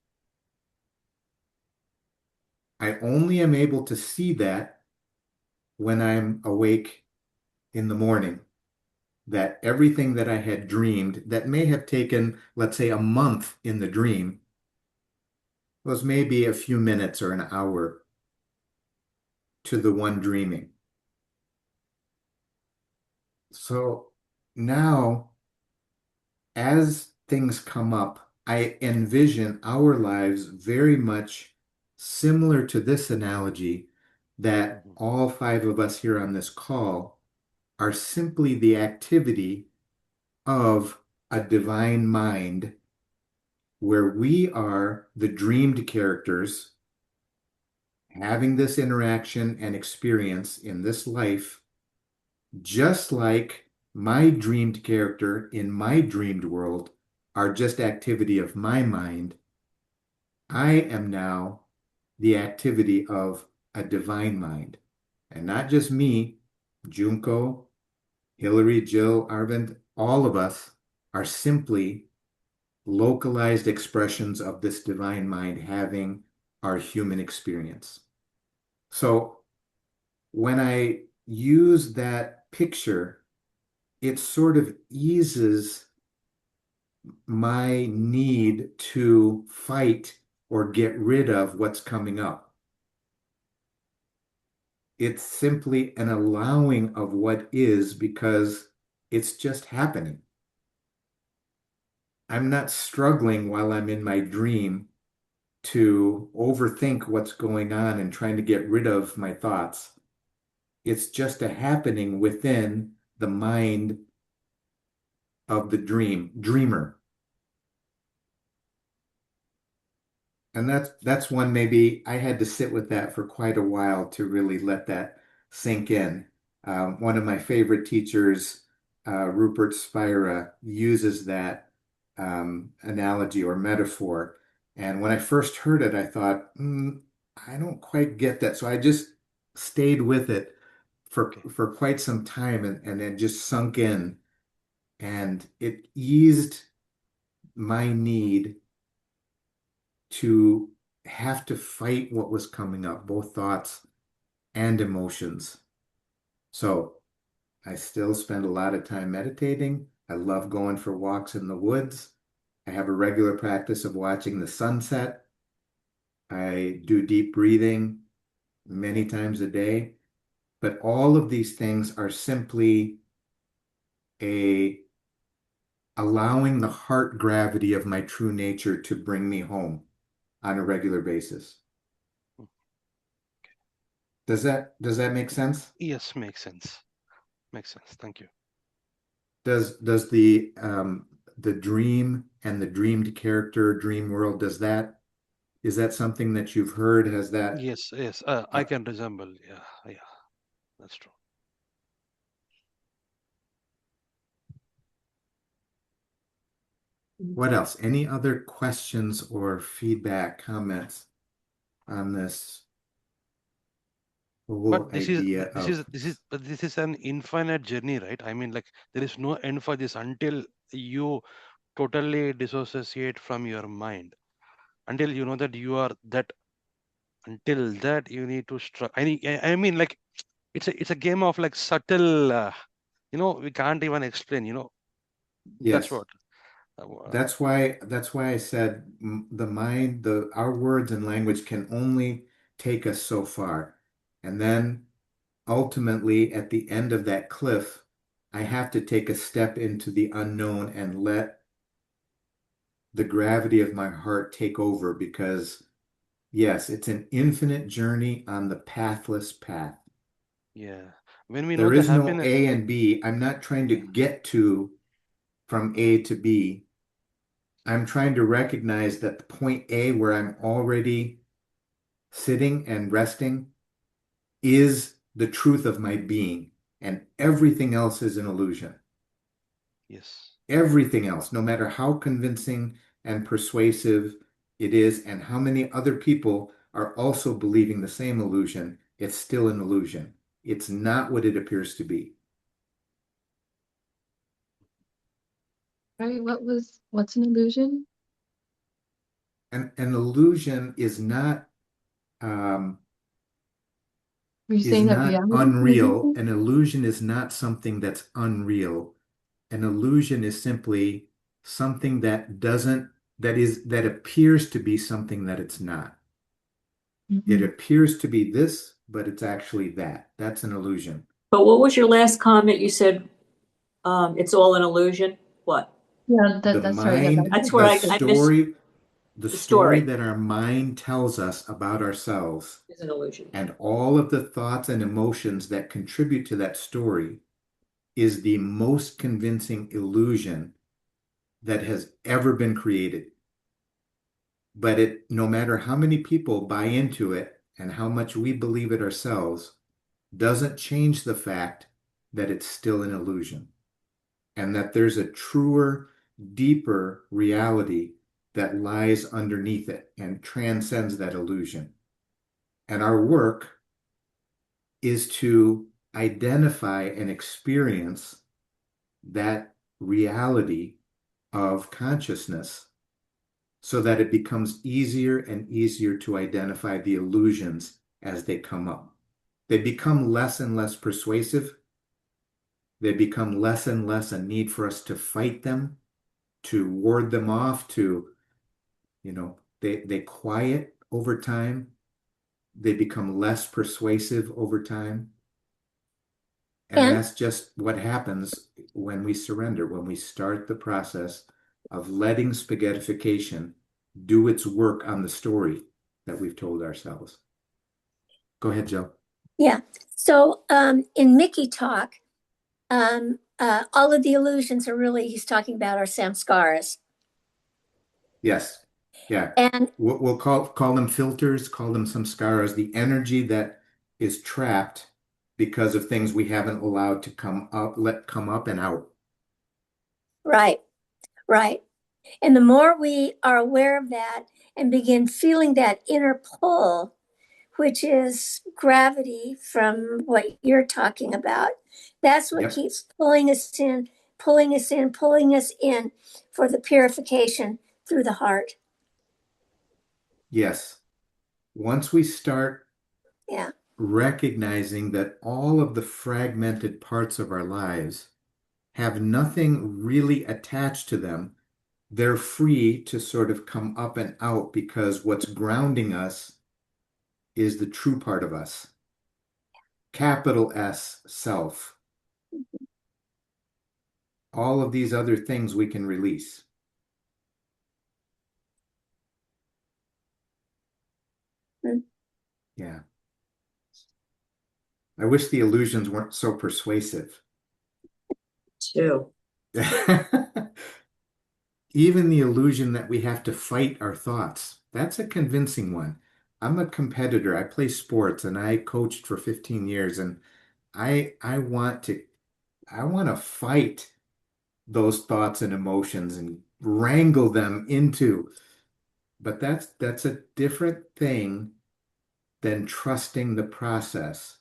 I only am able to see that when I'm awake in the morning, that everything that I had dreamed that may have taken, let's say, a month in the dream was maybe a few minutes or an hour to the one dreaming. So now, as things come up, I envision our lives very much similar to this analogy that Mhm. all five of us here on this call are simply the activity of a divine mind where we are the dreamed characters having this interaction and experience in this life, just like my dreamed character in my dreamed world are just activity of my mind. I am now the activity of a divine mind. And not just me, Junko, Hillary, Jill, Aravind, all of us are simply localized expressions of this divine mind having our human experience. So when I use that picture, it sort of eases my need to fight or get rid of what's coming up. It's simply an allowing of what is because it's just happening. I'm not struggling while I'm in my dream to overthink what's going on and trying to get rid of my thoughts. It's just a happening within the mind of the dreamer. And that's one maybe I had to sit with that for quite a while to really let that sink in. One of my favorite teachers, Rupert Spira, uses that analogy or metaphor. And when I first heard it, I thought, I don't quite get that. So I just stayed with it Okay. for quite some time and then just sunk in. And it eased my need to have to fight what was coming up, both thoughts and emotions. So I still spend a lot of time meditating. I love going for walks in the woods. I have a regular practice of watching the sunset. I do deep breathing many times a day. But all of these things are simply a allowing the heart gravity of my true nature to bring me home on a regular basis. Does that make sense? Yes, makes sense. Makes sense. Thank you. Does the dream and the dreamed character, dream world, is that something that you've heard? Has that Yes, yes. I uh, can resemble. Yeah, yeah. That's true. what else? Any other questions or feedback, comments on this But whole idea of this is an infinite journey, right? I mean, like there is no end for this until you totally dissociate from your mind. until you know that you are that. Until that, you need to I mean, like, it's a game of like subtle. We can't even explain. That's Yes. what. Uh, That's why I said the mind, our words and language can only take us so far. And then ultimately at the end of that cliff, I have to take a step into the unknown and let the gravity of my heart take over because yes, it's an infinite journey on the pathless path. yeah. When we know There the is no happiness. A and B. I'm not trying to Yeah. get to from A to B. I'm trying to recognize that the point A where I'm already sitting and resting is the truth of my being, and everything else is an illusion. Yes. Everything else, no matter how convincing and persuasive it is, and how many other people are also believing the same illusion, it's still an illusion. It's not what it appears to be. Right? What's an illusion? An illusion um, Were you is saying that not reality is an unreal. illusion? An illusion is not something that's unreal. An illusion is simply something that appears to be something that it's not. It Hmm. appears to be this, but it's actually that. That's an illusion. But what was your last comment? You said it's all an illusion. What? Yeah, The that's sorry, yeah, mind, That's where I missed the the story story. that our mind tells us about ourselves Is an illusion. and all of the thoughts and emotions that contribute to that story is the most convincing illusion that has ever been created. But no matter how many people buy into it and how much we believe it ourselves, doesn't change the fact that it's still an illusion and that there's a truer, deeper reality that lies underneath it and transcends that illusion. And our work is to identify and experience that reality of consciousness so that it becomes easier and easier to identify the illusions as they come up. They become less and less persuasive. They become less and less a need for us to fight them, to ward them off, they quiet over time. They become less persuasive over time. And And that's just what happens when we surrender, when we start the process of letting spaghettification do its work on the story that we've told ourselves. Go ahead, Joe. yeah, so in Mickey talk, all of the illusions are really, he's talking about our samskaras. Yes. Yeah. And We'll call them filters, call them samskaras, the energy that is trapped because of things we haven't allowed to come up and out. right, right. And the more we are aware of that and begin feeling that inner pull, which is gravity from what you're talking about, that's what Yep. keeps pulling us in, pulling us in, pulling us in for the purification through the heart. Yes. Once we start Yeah. recognizing that all of the fragmented parts of our lives have nothing really attached to them, they're free to sort of come up and out because what's grounding us is the true part of us. Capital S, self. All of these other things we can release. Mm. Yeah. I wish the illusions weren't so persuasive. Too. Even the illusion that we have to fight our thoughts, that's a convincing one. I'm a competitor. I play sports and I coached for 15 years and I want to fight those thoughts and emotions and wrangle them into, but that's a different thing than trusting the process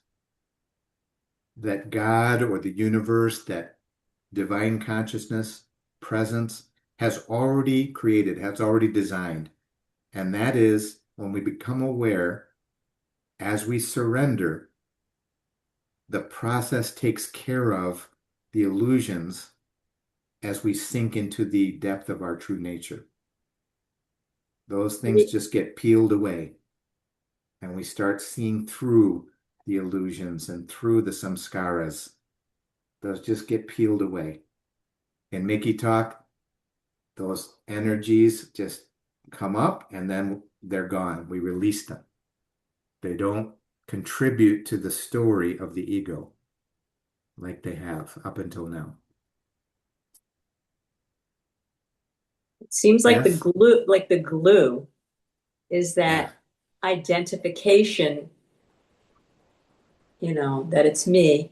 that God or the universe, that divine consciousness, presence has already created, has already designed. And that is when we become aware, as we surrender, the process takes care of the illusions as we sink into the depth of our true nature. Those things just get peeled away, and we start seeing through the illusions and through the samskaras. Those just get peeled away. In Mickey talk, those energies just come up and then they're gone. We release them. They don't contribute to the story of the ego like they have up until now. It seems like Yes? the glue is Yeah. that identification, that it's me,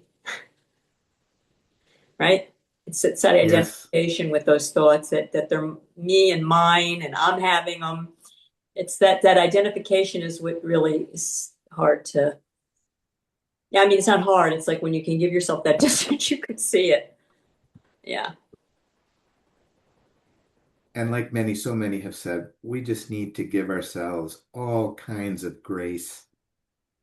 right? It's that Yes. identification with those thoughts that they're me and mine and I'm having them. It's that identification is what really is hard to, yeah, I mean, it's not hard. It's like when you can give yourself that distance, you can see it. Yeah. And like so many have said, we just need to give ourselves all kinds of grace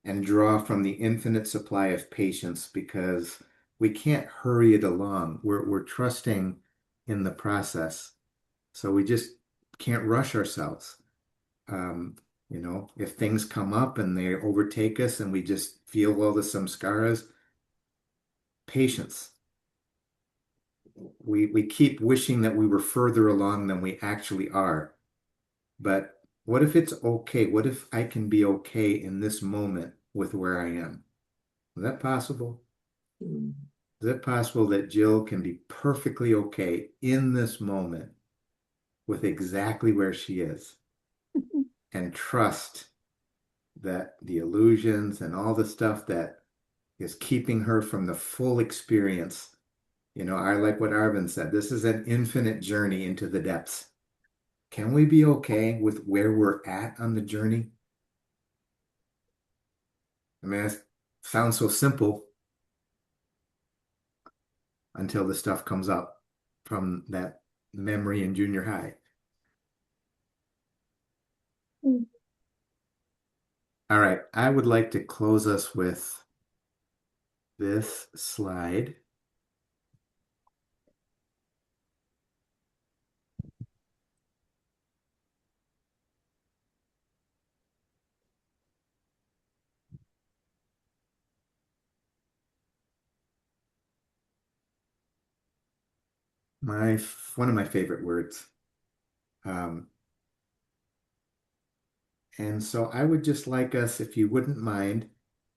and draw from the infinite supply of patience because we can't hurry it along. We're trusting in the process. So we just can't rush ourselves. If things come up and they overtake us and we just feel all the samskaras, patience. We keep wishing that we were further along than we actually are. But what if it's okay? What if I can be okay in this moment with where I am? Is that possible? Mm. Is it possible that Jill can be perfectly okay in this moment with exactly where she is and trust that the illusions and all the stuff that is keeping her from the full experience? I like what Aravind said. This is an infinite journey into the depths. Can we be okay with where we're at on the journey? I mean, it sounds so simple until the stuff comes up from that memory in junior high. Mm. All right, I would like to close us with this slide. One of my favorite words. Um, and so I would just like us, if you wouldn't mind,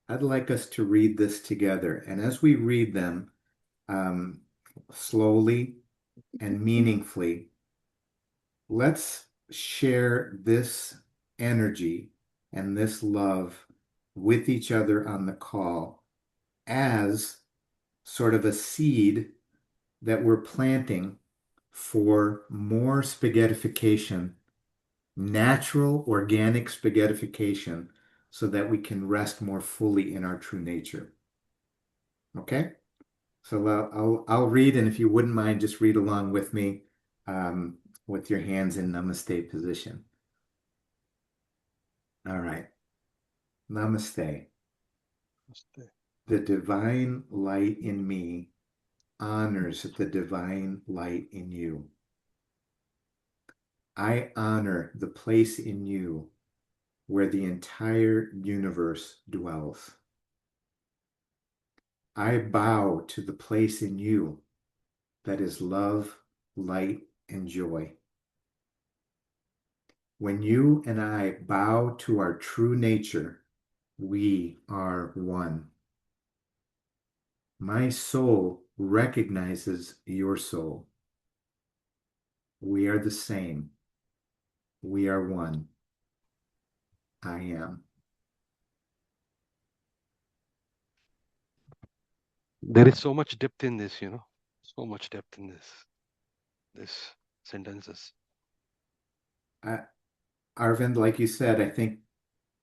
I'd like us to read this together. And as we read them, um, slowly and meaningfully, let's share this energy and this love with each other on the call as sort of a seed that we're planting for more spaghettification, natural, organic spaghettification, so that we can rest more fully in our true nature. Okay? So I'll read, and if you wouldn't mind, just read along with me with your hands in Namaste position. All right. Namaste. The divine light in me honors the divine light in you. I honor the place in you where the entire universe dwells. I bow to the place in you that is love, light, and joy. When you and I bow to our true nature, we are one. My soul recognizes your soul. We are the same. We are one. I am. There is so much depth in this, so much depth in this sentences. Aravind, like you said, I think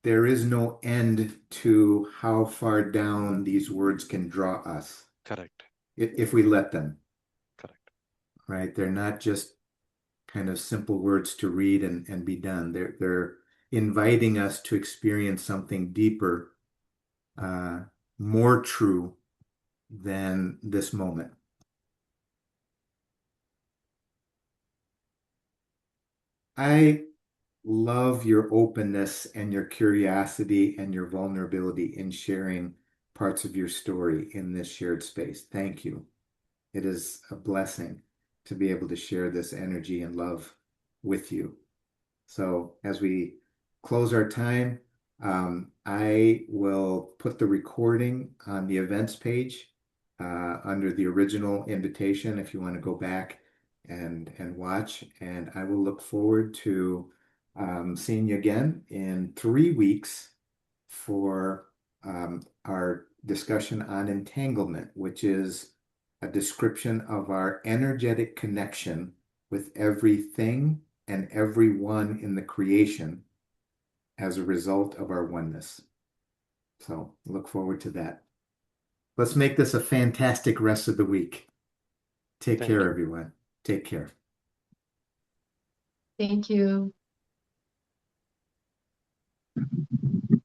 there is no end to how far down these words can draw us. Correct. If we let them. Correct. Right? They're not just kind of simple words to read and be done. They're inviting us to experience something deeper, uh, more true than this moment. I love your openness and your curiosity and your vulnerability in sharing parts of your story in this shared space. Thank you. It is a blessing to be able to share this energy and love with you. So as we close our time, I will put the recording on the events page under the original invitation if you want to go back and watch. And I will look forward to seeing you again in 3 weeks for our discussion on entanglement, which is a description of our energetic connection with everything and everyone in the creation as a result of our oneness. So look forward to that. Let's make this a fantastic rest of the week. Take Thank care, you. everyone. Take care. Thank you.